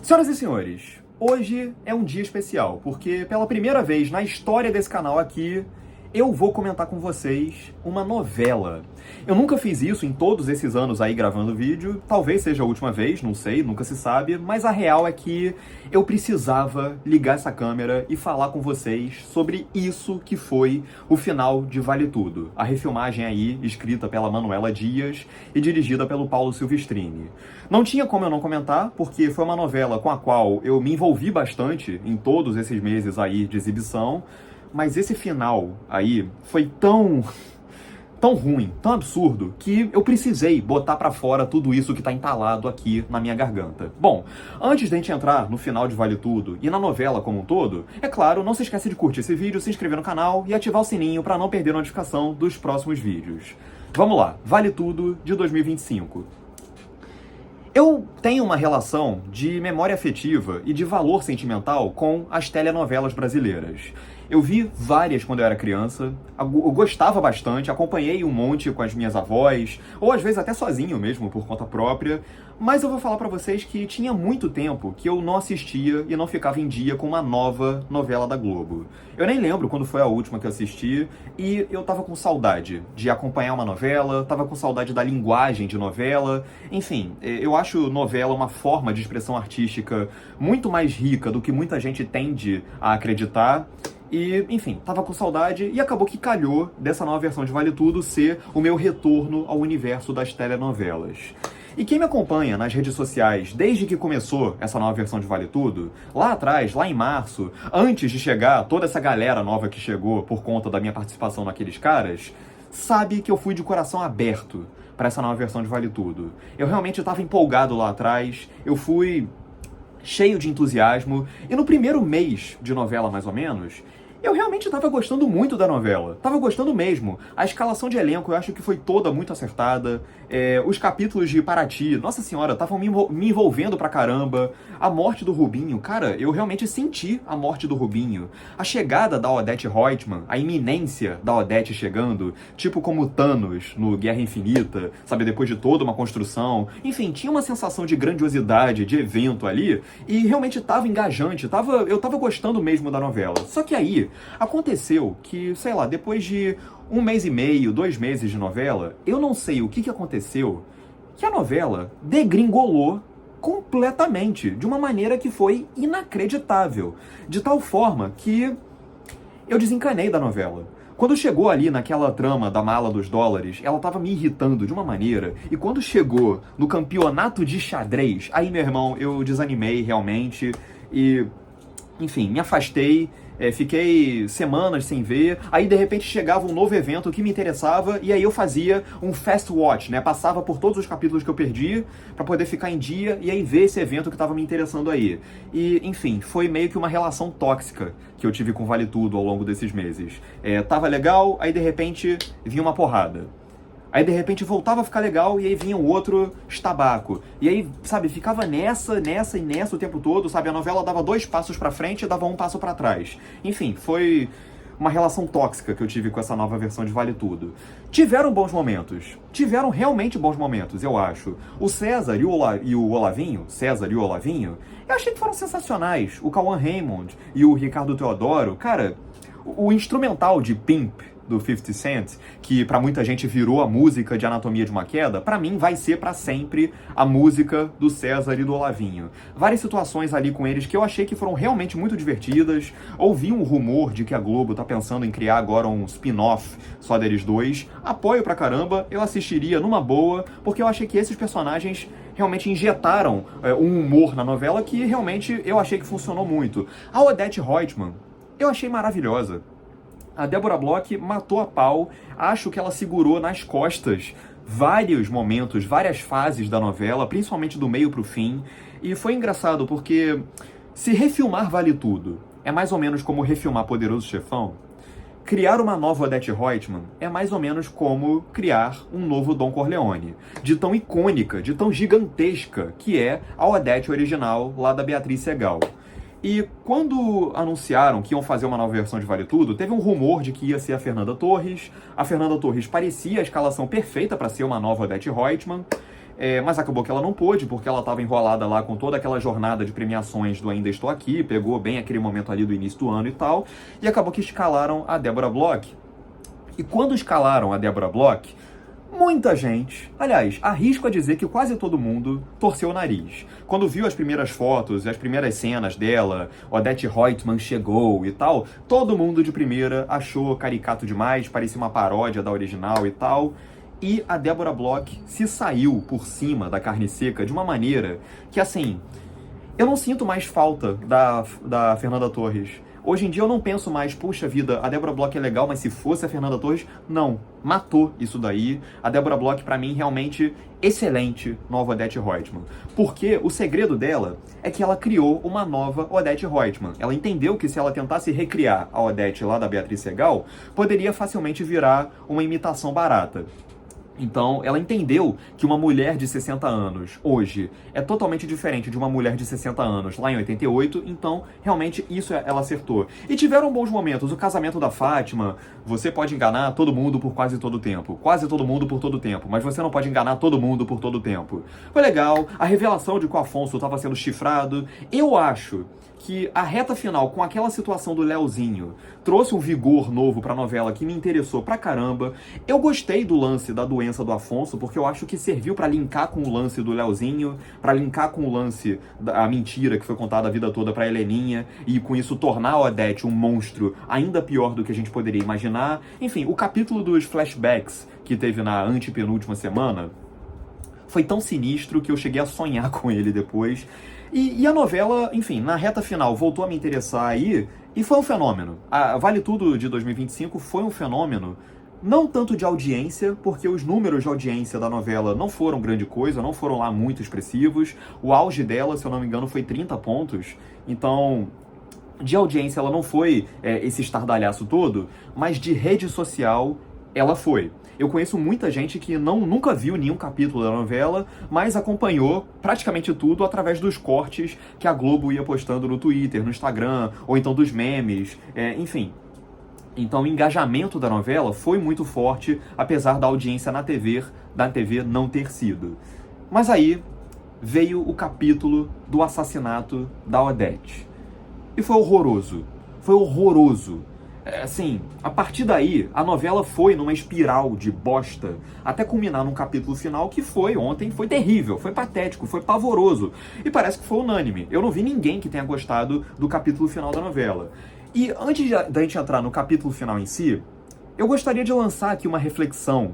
Senhoras e senhores, hoje é um dia especial, porque pela primeira vez na história desse canal aqui, eu vou comentar com vocês uma novela. Eu nunca fiz isso em todos esses anos aí gravando vídeo, talvez seja a última vez, não sei, nunca se sabe, mas a real é que eu precisava ligar essa câmera e falar com vocês sobre isso que foi o final de Vale Tudo, a refilmagem aí escrita pela Manuela Dias e dirigida pelo Paulo Silvestrini. Não tinha como eu não comentar, porque foi uma novela com a qual eu me envolvi bastante em todos esses meses aí de exibição, mas esse final aí foi tão ruim, tão absurdo, que eu precisei botar pra fora tudo isso que tá entalado aqui na minha garganta. Bom, antes da gente entrar no final de Vale Tudo e na novela como um todo, é claro, não se esquece de curtir esse vídeo, se inscrever no canal e ativar o sininho pra não perder a notificação dos próximos vídeos. Vamos lá, Vale Tudo de 2025. Eu tenho uma relação de memória afetiva e de valor sentimental com as telenovelas brasileiras. Eu vi várias quando eu era criança, eu gostava bastante, acompanhei um monte com as minhas avós, ou às vezes até sozinho mesmo, por conta própria, mas eu vou falar pra vocês que tinha muito tempo que eu não assistia e não ficava em dia com uma nova novela da Globo. Eu nem lembro quando foi a última que eu assisti, e eu tava com saudade de acompanhar uma novela, tava com saudade da linguagem de novela, enfim, eu acho novela uma forma de expressão artística muito mais rica do que muita gente tende a acreditar. E, enfim, tava com saudade e acabou que calhou dessa nova versão de Vale Tudo ser o meu retorno ao universo das telenovelas. E quem me acompanha nas redes sociais desde que começou essa nova versão de Vale Tudo, lá atrás, lá em março, antes de chegar toda essa galera nova que chegou por conta da minha participação naqueles caras, sabe que eu fui de coração aberto para essa nova versão de Vale Tudo. Eu realmente estava empolgado lá atrás, eu fui cheio de entusiasmo, e no primeiro mês de novela, mais ou menos, eu realmente estava gostando muito da novela. Tava gostando mesmo. A escalação de elenco eu acho que foi toda muito acertada. Os capítulos de Paraty, nossa senhora, estavam me envolvendo pra caramba. A morte do Rubinho, cara, eu realmente senti a morte do Rubinho. A chegada da Odete Roitman, a iminência da Odete chegando, tipo como Thanos no Guerra Infinita, sabe, depois de toda uma construção. Enfim, tinha uma sensação de grandiosidade, de evento ali, e realmente tava engajante, eu tava gostando mesmo da novela. Só que aí, aconteceu que, sei lá, depois de 1 mês e meio, 2 meses de novela, eu não sei o que aconteceu, que a novela degringolou completamente, de uma maneira que foi inacreditável, de tal forma que eu desencanei da novela. Quando chegou ali naquela trama da mala dos dólares, ela tava me irritando de uma maneira, e quando chegou no campeonato de xadrez, aí, meu irmão, eu desanimei realmente, e, enfim, me afastei. Fiquei semanas sem ver, aí de repente chegava um novo evento que me interessava, e aí eu fazia um fast watch, né? Passava por todos os capítulos que eu perdi, pra poder ficar em dia, e aí ver esse evento que tava me interessando aí. E, enfim, foi meio que uma relação tóxica que eu tive com Vale Tudo ao longo desses meses. Tava legal, aí de repente vinha uma porrada. Aí, de repente, voltava a ficar legal e aí vinha um outro estabaco. E aí, sabe, ficava nessa o tempo todo, sabe? A novela dava 2 passos pra frente e dava 1 passo pra trás. Enfim, foi uma relação tóxica que eu tive com essa nova versão de Vale Tudo. Tiveram bons momentos. Tiveram realmente bons momentos, eu acho. O César e o Olavinho, eu achei que foram sensacionais. O Cauã Raymond e o Ricardo Teodoro, cara, o instrumental de Pimp do 50 Cent, que pra muita gente virou a música de Anatomia de uma Queda, pra mim vai ser pra sempre a música do César e do Olavinho. Várias situações ali com eles que eu achei que foram realmente muito divertidas. Ouvi um rumor de que a Globo tá pensando em criar agora um spin-off só deles dois. Apoio pra caramba, eu assistiria numa boa, porque eu achei que esses personagens realmente injetaram um humor na novela que realmente eu achei que funcionou muito. A Odete Roitman, eu achei maravilhosa. A Débora Bloch matou a pau, acho que ela segurou nas costas vários momentos, várias fases da novela, principalmente do meio pro fim, e foi engraçado porque se refilmar Vale Tudo é mais ou menos como refilmar Poderoso Chefão, criar uma nova Odete Roitman é mais ou menos como criar um novo Don Corleone, de tão icônica, de tão gigantesca que é a Odete original lá da Beatriz Segal. E quando anunciaram que iam fazer uma nova versão de Vale Tudo, teve um rumor de que ia ser a Fernanda Torres. A Fernanda Torres parecia a escalação perfeita para ser uma nova Odete Roitman. mas acabou que ela não pôde, porque ela estava enrolada lá com toda aquela jornada de premiações do Ainda Estou Aqui, pegou bem aquele momento ali do início do ano e tal, e acabou que escalaram a Débora Bloch. E quando escalaram a Débora Bloch, muita gente, aliás, arrisco a dizer que quase todo mundo torceu o nariz. Quando viu as primeiras fotos e as primeiras cenas dela, Odete Roitman chegou e tal, todo mundo de primeira achou caricato demais, parecia uma paródia da original e tal. E a Débora Bloch se saiu por cima da carne seca de uma maneira que, assim, eu não sinto mais falta da Fernanda Torres. Hoje em dia eu não penso mais, puxa vida, a Débora Bloch é legal, mas se fosse a Fernanda Torres, não. Matou isso daí. A Débora Bloch, pra mim, realmente excelente nova Odete Roitman. Porque o segredo dela é que ela criou uma nova Odete Roitman. Ela entendeu que se ela tentasse recriar a Odete lá da Beatriz Segal, poderia facilmente virar uma imitação barata. Então, ela entendeu que uma mulher de 60 anos, hoje, é totalmente diferente de uma mulher de 60 anos lá em 88, então, realmente, isso ela acertou. E tiveram bons momentos. O casamento da Fátima, você pode enganar todo mundo por quase todo o tempo. Quase todo mundo por todo o tempo, mas você não pode enganar todo mundo por todo o tempo. Foi legal. A revelação de que o Afonso estava sendo chifrado. Eu acho que a reta final, com aquela situação do Leozinho, trouxe um vigor novo pra novela que me interessou pra caramba. Eu gostei do lance da doença do Afonso, porque eu acho que serviu pra linkar com o lance do Leozinho, pra linkar com o lance da mentira que foi contada a vida toda pra Heleninha, e com isso tornar a Odete um monstro ainda pior do que a gente poderia imaginar. Enfim, o capítulo dos flashbacks que teve na antepenúltima semana foi tão sinistro que eu cheguei a sonhar com ele depois. E a novela, enfim, na reta final voltou a me interessar aí e foi um fenômeno. A Vale Tudo de 2025 foi um fenômeno, não tanto de audiência, porque os números de audiência da novela não foram grande coisa, não foram lá muito expressivos. O auge dela, se eu não me engano, foi 30 pontos. Então, de audiência ela não foi esse estardalhaço todo, mas de rede social ela foi. Eu conheço muita gente que nunca viu nenhum capítulo da novela, mas acompanhou praticamente tudo através dos cortes que a Globo ia postando no Twitter, no Instagram, ou então dos memes, enfim. Então o engajamento da novela foi muito forte, apesar da audiência na TV não ter sido. Mas aí veio o capítulo do assassinato da Odete. E foi horroroso. Foi horroroso. Assim, a partir daí, a novela foi numa espiral de bosta, até culminar num capítulo final que ontem foi terrível, foi patético, foi pavoroso. E parece que foi unânime. Eu não vi ninguém que tenha gostado do capítulo final da novela. E antes da gente entrar no capítulo final em si, eu gostaria de lançar aqui uma reflexão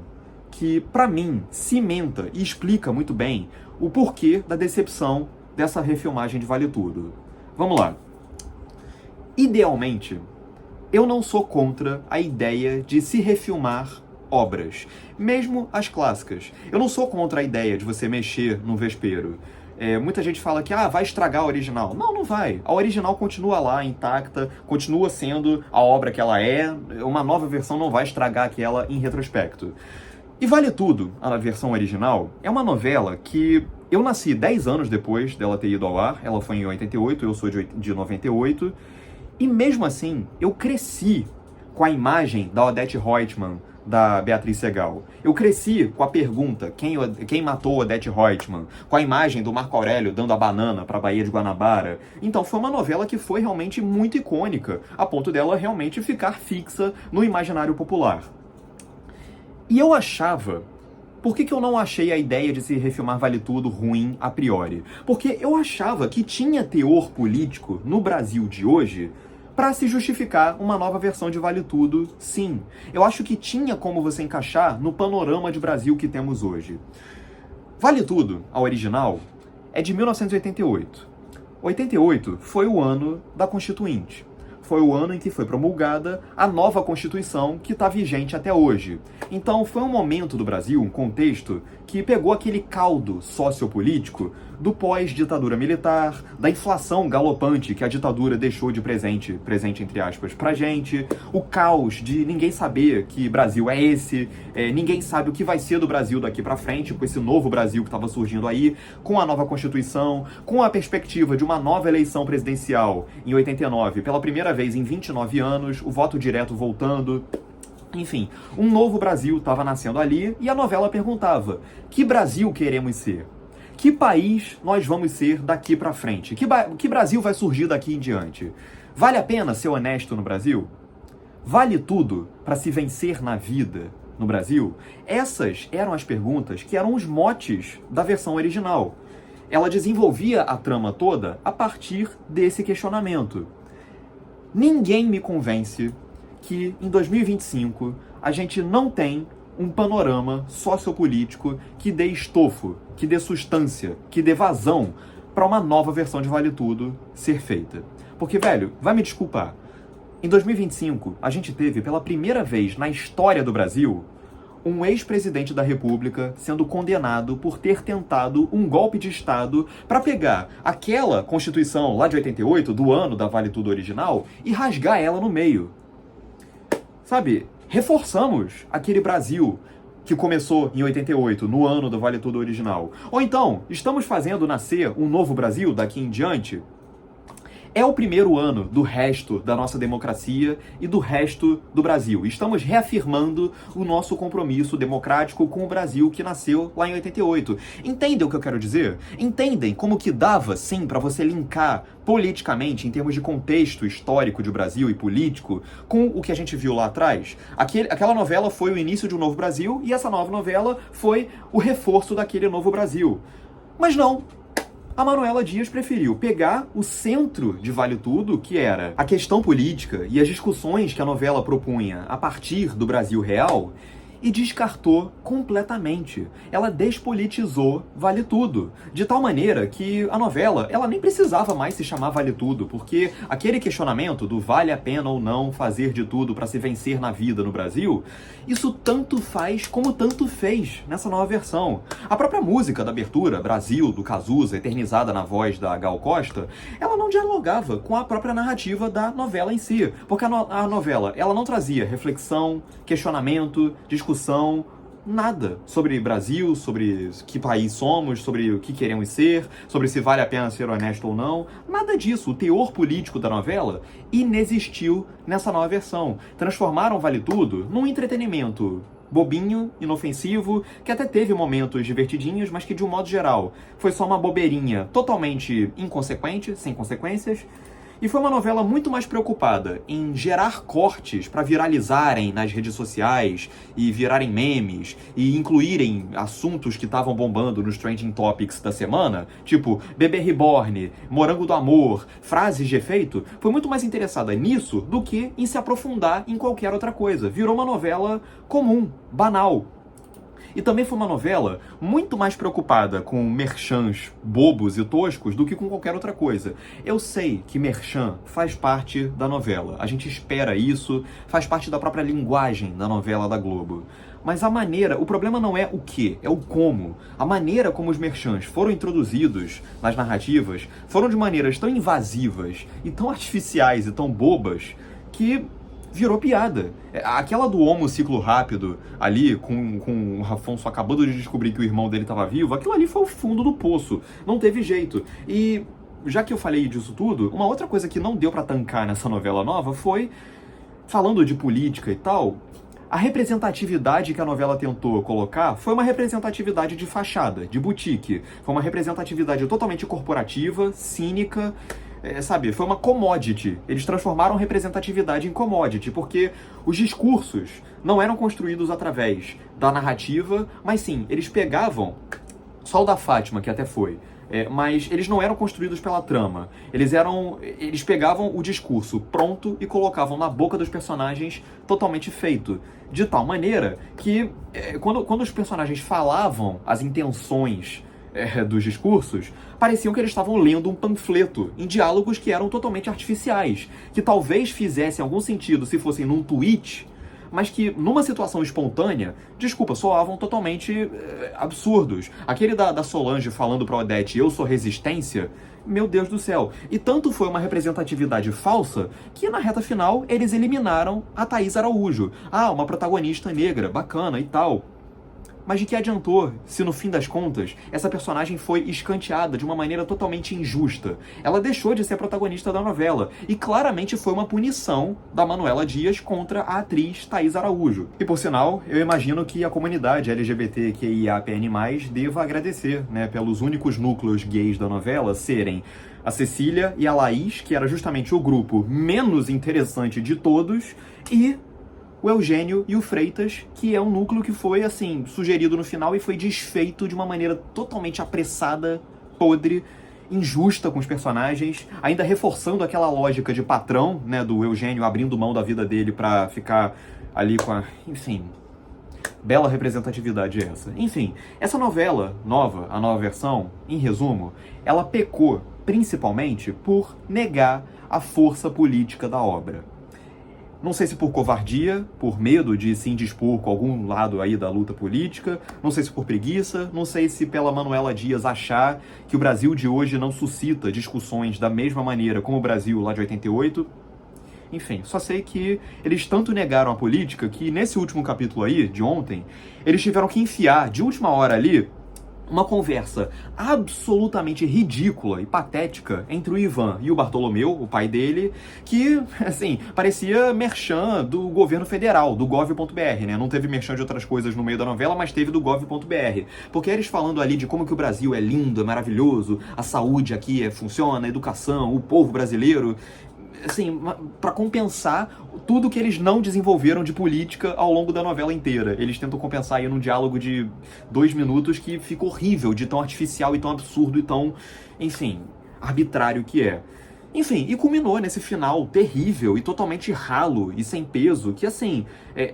que, pra mim, cimenta e explica muito bem o porquê da decepção dessa refilmagem de Vale Tudo. Vamos lá. Idealmente, eu não sou contra a ideia de se refilmar obras, mesmo as clássicas. Eu não sou contra a ideia de você mexer no vespeiro. Muita gente fala que vai estragar a original. Não, não vai. A original continua lá, intacta, continua sendo a obra que ela é. Uma nova versão não vai estragar aquela em retrospecto. E Vale Tudo, a versão original, é uma novela que eu nasci 10 anos depois dela ter ido ao ar. Ela foi em 88, eu sou de 98. E mesmo assim, eu cresci com a imagem da Odete Roitman, da Beatriz Segal. Eu cresci com a pergunta, quem matou Odete Roitman? Com a imagem do Marco Aurélio dando a banana para a Baía de Guanabara. Então foi uma novela que foi realmente muito icônica, a ponto dela realmente ficar fixa no imaginário popular. E eu achava... Por que eu não achei a ideia de se refilmar Vale Tudo ruim a priori? Porque eu achava que tinha teor político no Brasil de hoje para se justificar uma nova versão de Vale Tudo, sim. Eu acho que tinha como você encaixar no panorama de Brasil que temos hoje. Vale Tudo, a original, é de 1988. 88 foi o ano da Constituinte. Foi o ano em que foi promulgada a nova Constituição que está vigente até hoje. Então foi um momento do Brasil, um contexto, que pegou aquele caldo sociopolítico do pós-ditadura militar, da inflação galopante que a ditadura deixou de presente entre aspas, pra gente, o caos de ninguém saber que Brasil é esse, ninguém sabe o que vai ser do Brasil daqui pra frente, com esse novo Brasil que estava surgindo aí, com a nova Constituição, com a perspectiva de uma nova eleição presidencial em 89, pela primeira vez em 29 anos, o voto direto voltando. Enfim, um novo Brasil estava nascendo ali e a novela perguntava: que Brasil queremos ser? Que país nós vamos ser daqui pra frente? Que Brasil vai surgir daqui em diante? Vale a pena ser honesto no Brasil? Vale tudo para se vencer na vida no Brasil? Essas eram as perguntas que eram os motes da versão original. Ela desenvolvia a trama toda a partir desse questionamento. Ninguém me convence que em 2025 a gente não tem um panorama sociopolítico que dê estofo, que dê substância, que dê vazão para uma nova versão de Vale Tudo ser feita. Porque, velho, vai me desculpar, em 2025 a gente teve pela primeira vez na história do Brasil um ex-presidente da República sendo condenado por ter tentado um golpe de Estado para pegar aquela Constituição lá de 88, do ano da Vale Tudo original, e rasgar ela no meio. Sabe, reforçamos aquele Brasil que começou em 88, no ano do Vale Tudo original. Ou então, estamos fazendo nascer um novo Brasil daqui em diante? É o primeiro ano do resto da nossa democracia e do resto do Brasil. Estamos reafirmando o nosso compromisso democrático com o Brasil que nasceu lá em 88. Entendem o que eu quero dizer? Entendem como que dava, sim, para você linkar politicamente, em termos de contexto histórico de Brasil e político, com o que a gente viu lá atrás? Aquela novela foi o início de um novo Brasil e essa nova novela foi o reforço daquele novo Brasil. Mas não. A Manuela Dias preferiu pegar o centro de Vale Tudo, que era a questão política e as discussões que a novela propunha a partir do Brasil real, e descartou completamente. Ela despolitizou Vale Tudo, de tal maneira que a novela ela nem precisava mais se chamar Vale Tudo, porque aquele questionamento do vale a pena ou não fazer de tudo para se vencer na vida no Brasil, isso tanto faz como tanto fez nessa nova versão. A própria música da abertura, Brasil, do Cazuza, eternizada na voz da Gal Costa, ela não dialogava com a própria narrativa da novela em si, porque a novela ela não trazia reflexão, questionamento, discussão, nada sobre Brasil, sobre que país somos, sobre o que queremos ser, sobre se vale a pena ser honesto ou não. Nada disso. O teor político da novela inexistiu nessa nova versão. Transformaram Vale Tudo num entretenimento bobinho, inofensivo, que até teve momentos divertidinhos, mas que de um modo geral foi só uma bobeirinha totalmente inconsequente, sem consequências. E foi uma novela muito mais preocupada em gerar cortes para viralizarem nas redes sociais e virarem memes e incluírem assuntos que estavam bombando nos trending topics da semana, tipo bebê reborn, morango do amor, frases de efeito. Foi muito mais interessada nisso do que em se aprofundar em qualquer outra coisa. Virou uma novela comum, banal. E também foi uma novela muito mais preocupada com merchans bobos e toscos do que com qualquer outra coisa. Eu sei que merchan faz parte da novela. A gente espera isso, faz parte da própria linguagem da novela da Globo. Mas a maneira, o problema não é o que, é o como. A maneira como os merchans foram introduzidos nas narrativas foram de maneiras tão invasivas e tão artificiais e tão bobas que virou piada. Aquela do Homo Ciclo Rápido, ali, com o Afonso acabando de descobrir que o irmão dele estava vivo, aquilo ali foi o fundo do poço. Não teve jeito. E, já que eu falei disso tudo, uma outra coisa que não deu pra tancar nessa novela nova foi, falando de política e tal, a representatividade que a novela tentou colocar foi uma representatividade de fachada, de boutique. Foi uma representatividade totalmente corporativa, cínica, sabe, foi uma commodity. Eles transformaram representatividade em commodity, porque os discursos não eram construídos através da narrativa, mas sim, eles pegavam, só o da Fátima, que até foi, mas eles não eram construídos pela trama. Eles pegavam o discurso pronto e colocavam na boca dos personagens totalmente feito. De tal maneira que, quando os personagens falavam as intenções dos discursos, pareciam que eles estavam lendo um panfleto em diálogos que eram totalmente artificiais, que talvez fizessem algum sentido se fossem num tweet, mas que numa situação espontânea, soavam totalmente absurdos. Aquele da Solange falando pra Odete, eu sou resistência, meu Deus do céu. E tanto foi uma representatividade falsa, que na reta final eles eliminaram a Thaís Araújo. Ah, uma protagonista negra, bacana e tal. Mas de que adiantou se, no fim das contas, essa personagem foi escanteada de uma maneira totalmente injusta? Ela deixou de ser a protagonista da novela, e claramente foi uma punição da Manuela Dias contra a atriz Thaís Araújo. E, por sinal, eu imagino que a comunidade LGBTQIAPN+, deva agradecer, né, pelos únicos núcleos gays da novela serem a Cecília e a Laís, que era justamente o grupo menos interessante de todos, e o Eugênio e o Freitas, que é um núcleo que foi, assim, sugerido no final e foi desfeito de uma maneira totalmente apressada, podre, injusta com os personagens, ainda reforçando aquela lógica de patrão, né, do Eugênio abrindo mão da vida dele pra ficar ali com a... Enfim, bela representatividade essa. Enfim, essa novela nova, a nova versão, em resumo, ela pecou principalmente por negar a força política da obra. Não sei se por covardia, por medo de se indispor com algum lado aí da luta política, não sei se por preguiça, não sei se pela Manuela Dias achar que o Brasil de hoje não suscita discussões da mesma maneira como o Brasil lá de 88. Enfim, só sei que eles tanto negaram a política que nesse último capítulo aí, de ontem, eles tiveram que enfiar de última hora ali uma conversa absolutamente ridícula e patética entre o Ivan e o Bartolomeu, o pai dele, que, assim, parecia merchan do governo federal, do gov.br, né? Não teve merchan de outras coisas no meio da novela, mas teve do gov.br. Porque eles falando ali de como que o Brasil é lindo, é maravilhoso, a saúde aqui funciona, a educação, o povo brasileiro... assim, para compensar tudo que eles não desenvolveram de política ao longo da novela inteira. Eles tentam compensar aí num diálogo de 2 minutos que fica horrível, de tão artificial e tão absurdo e tão, enfim, arbitrário que é. Enfim, e culminou nesse final terrível e totalmente ralo e sem peso, que assim,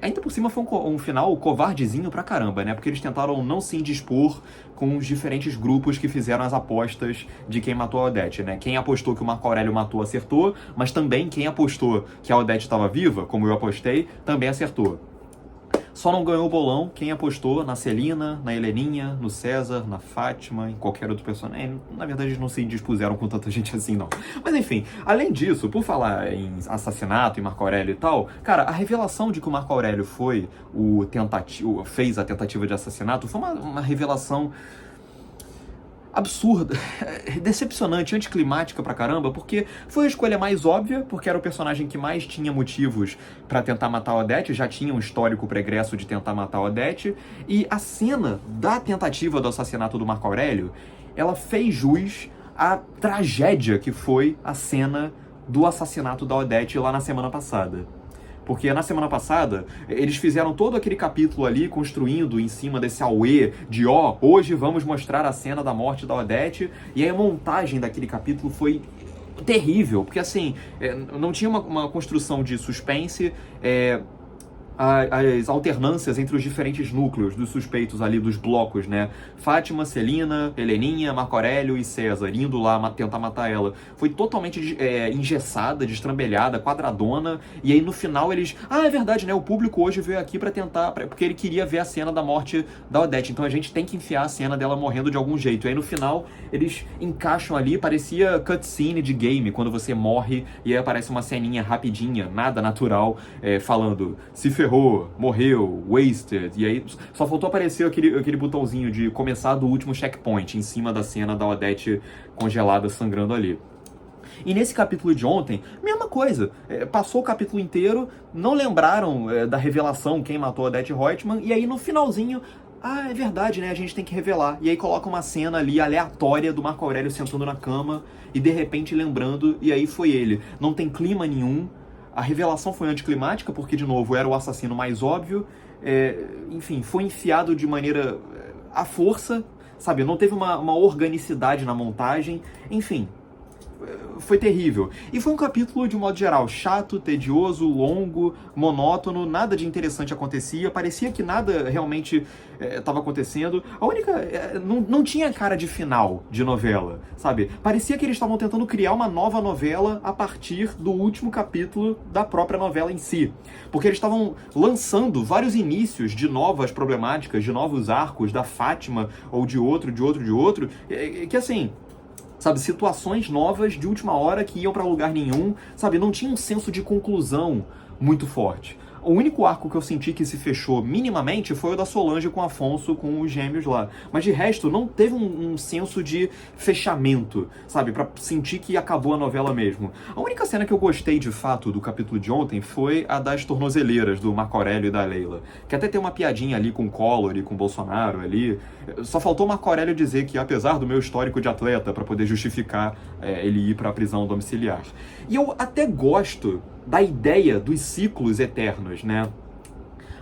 ainda por cima foi um final covardezinho pra caramba, né? Porque eles tentaram não se indispor com os diferentes grupos que fizeram as apostas de quem matou a Odete, né? Quem apostou que o Marco Aurélio matou acertou, mas também quem apostou que a Odete estava viva, como eu apostei, também acertou. Só não ganhou o bolão quem apostou na Celina, na Heleninha, no César, na Fátima, em qualquer outro personagem. Na verdade, eles não se dispuseram com tanta gente assim, não. Mas enfim, além disso, por falar em assassinato, em Marco Aurélio e tal, cara, a revelação de que o Marco Aurélio foi fez a tentativa de assassinato foi uma revelação absurda, decepcionante, anticlimática pra caramba, porque foi a escolha mais óbvia, porque era o personagem que mais tinha motivos pra tentar matar a Odete, já tinha um histórico pregresso de tentar matar a Odete, e a cena da tentativa do assassinato do Marco Aurélio, ela fez jus à tragédia que foi a cena do assassinato da Odete lá na semana passada. Porque na semana passada, eles fizeram todo aquele capítulo ali, construindo em cima desse auê de hoje vamos mostrar a cena da morte da Odete, e aí a montagem daquele capítulo foi terrível, porque assim, não tinha uma construção de suspense, as alternâncias entre os diferentes núcleos dos suspeitos ali, dos blocos, né? Fátima, Celina, Heleninha, Marco Aurélio e César, indo lá tentar matar ela. Foi totalmente engessada, destrambelhada, quadradona, e aí no final eles... é verdade, né? O público hoje veio aqui pra tentar... porque ele queria ver a cena da morte da Odete, então a gente tem que enfiar a cena dela morrendo de algum jeito. E aí no final eles encaixam ali, parecia cutscene de game, quando você morre e aí aparece uma ceninha rapidinha, nada natural, falando, se ferrou, morreu, wasted, e aí só faltou aparecer aquele botãozinho de começar do último checkpoint em cima da cena da Odete congelada, sangrando ali. E nesse capítulo de ontem, mesma coisa, passou o capítulo inteiro, não lembraram da revelação quem matou a Odete Roitman, e aí no finalzinho, é verdade, né, a gente tem que revelar. E aí coloca uma cena ali aleatória do Marco Aurélio sentando na cama e de repente lembrando, e aí foi ele. Não tem clima nenhum. A revelação foi anticlimática, porque, de novo, era o assassino mais óbvio. Enfim, foi enfiado de maneira à força, sabe? Não teve uma organicidade na montagem. Enfim, foi terrível. E foi um capítulo, de modo geral, chato, tedioso, longo, monótono, nada de interessante acontecia, parecia que nada realmente estava acontecendo. A única... não tinha cara de final de novela, sabe? Parecia que eles estavam tentando criar uma nova novela a partir do último capítulo da própria novela em si. Porque eles estavam lançando vários inícios de novas problemáticas, de novos arcos da Fátima, ou de outro, que assim... sabe, situações novas de última hora que iam pra lugar nenhum, sabe, não tinha um senso de conclusão muito forte. O único arco que eu senti que se fechou minimamente foi o da Solange com o Afonso, com os gêmeos lá. Mas de resto, não teve um senso de fechamento, sabe? Pra sentir que acabou a novela mesmo. A única cena que eu gostei, de fato, do capítulo de ontem foi a das tornozeleiras, do Marco Aurélio e da Leila. Que até tem uma piadinha ali com o Collor e com o Bolsonaro ali. Só faltou o Marco Aurélio dizer que, apesar do meu histórico de atleta, pra poder justificar ele ir pra prisão domiciliar. E eu até gosto da ideia dos ciclos eternos, né?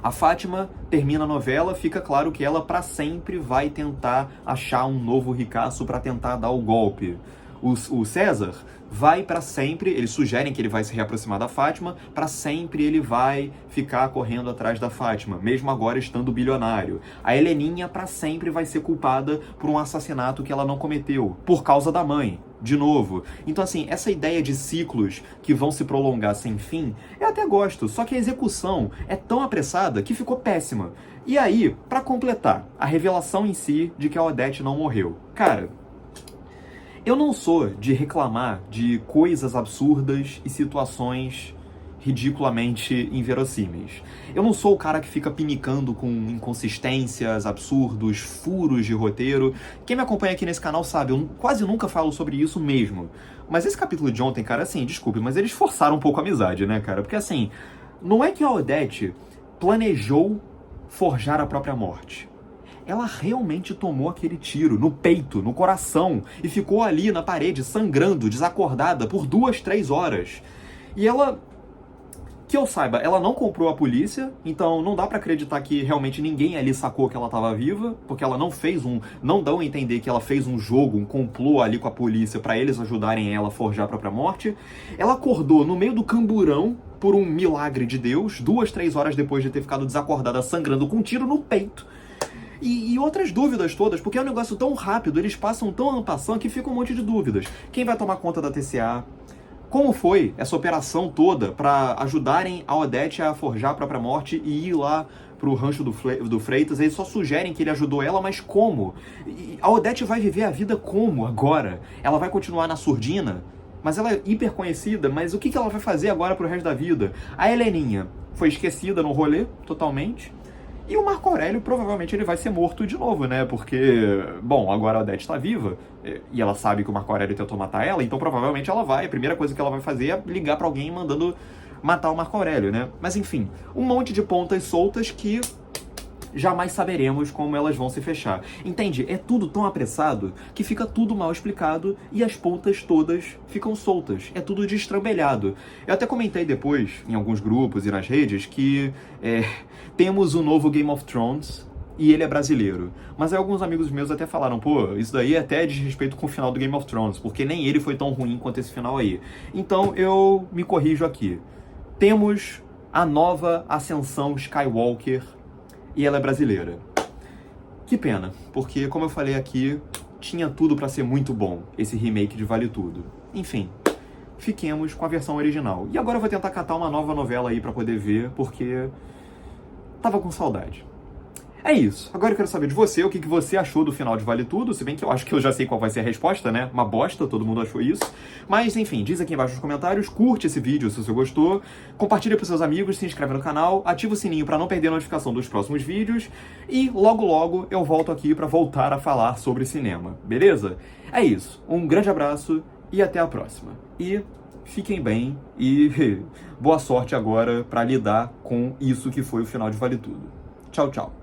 A Fátima termina a novela, fica claro que ela para sempre vai tentar achar um novo ricaço para tentar dar o golpe. O César vai para sempre, eles sugerem que ele vai se reaproximar da Fátima, para sempre ele vai ficar correndo atrás da Fátima, mesmo agora estando bilionário. A Heleninha para sempre vai ser culpada por um assassinato que ela não cometeu, por causa da mãe. De novo. Então, assim, essa ideia de ciclos que vão se prolongar sem fim, eu até gosto, só que a execução é tão apressada que ficou péssima. E aí, pra completar, a revelação em si de que a Odete não morreu. Cara, eu não sou de reclamar de coisas absurdas e situações ridiculamente inverossímeis. Eu não sou o cara que fica pinicando com inconsistências, absurdos, furos de roteiro. Quem me acompanha aqui nesse canal sabe, eu quase nunca falo sobre isso mesmo. Mas esse capítulo de ontem, cara, assim, desculpe, mas eles forçaram um pouco a amizade, né, cara? Porque assim, não é que a Odete planejou forjar a própria morte. Ela realmente tomou aquele tiro no peito, no coração, e ficou ali na parede, sangrando, desacordada, por 2, 3 horas. E ela... Que eu saiba, ela não comprou a polícia, então não dá pra acreditar que realmente ninguém ali sacou que ela tava viva, porque ela não fez não dão a entender que ela fez um jogo, um complô ali com a polícia pra eles ajudarem ela a forjar a própria morte. Ela acordou no meio do camburão, por um milagre de Deus, 2, 3 horas depois de ter ficado desacordada, sangrando com um tiro no peito. E outras dúvidas todas, porque é um negócio tão rápido, eles passam tão en passant que fica um monte de dúvidas. Quem vai tomar conta da TCA? Como foi essa operação toda para ajudarem a Odete a forjar a própria morte e ir lá pro rancho do Freitas? Eles só sugerem que ele ajudou ela, mas como? E a Odete vai viver a vida como agora? Ela vai continuar na surdina? Mas ela é hiper conhecida, mas o que ela vai fazer agora pro resto da vida? A Heleninha foi esquecida no rolê, totalmente. E o Marco Aurélio, provavelmente, ele vai ser morto de novo, né? Porque, bom, agora a Odete tá viva, e ela sabe que o Marco Aurélio tentou matar ela, então provavelmente ela vai, a primeira coisa que ela vai fazer é ligar pra alguém mandando matar o Marco Aurélio, né? Mas enfim, um monte de pontas soltas que jamais saberemos como elas vão se fechar. Entende? É tudo tão apressado que fica tudo mal explicado e as pontas todas ficam soltas. É tudo destrambelhado. Eu até comentei depois, em alguns grupos e nas redes, que temos o novo Game of Thrones e ele é brasileiro. Mas aí alguns amigos meus até falaram, pô, isso daí é até desrespeito com o final do Game of Thrones, porque nem ele foi tão ruim quanto esse final aí. Então eu me corrijo aqui. Temos a nova ascensão Skywalker e ela é brasileira. Que pena, porque, como eu falei aqui, tinha tudo pra ser muito bom, esse remake de Vale Tudo. Enfim, fiquemos com a versão original. E agora eu vou tentar catar uma nova novela aí pra poder ver, porque tava com saudade. É isso. Agora eu quero saber de você, o que você achou do final de Vale Tudo, se bem que eu acho que eu já sei qual vai ser a resposta, né? Uma bosta, todo mundo achou isso. Mas, enfim, diz aqui embaixo nos comentários, curte esse vídeo se você gostou, compartilha pros seus amigos, se inscreve no canal, ativa o sininho pra não perder a notificação dos próximos vídeos, e logo logo eu volto aqui pra voltar a falar sobre cinema, beleza? É isso. Um grande abraço e até a próxima. E fiquem bem e boa sorte agora pra lidar com isso que foi o final de Vale Tudo. Tchau, tchau.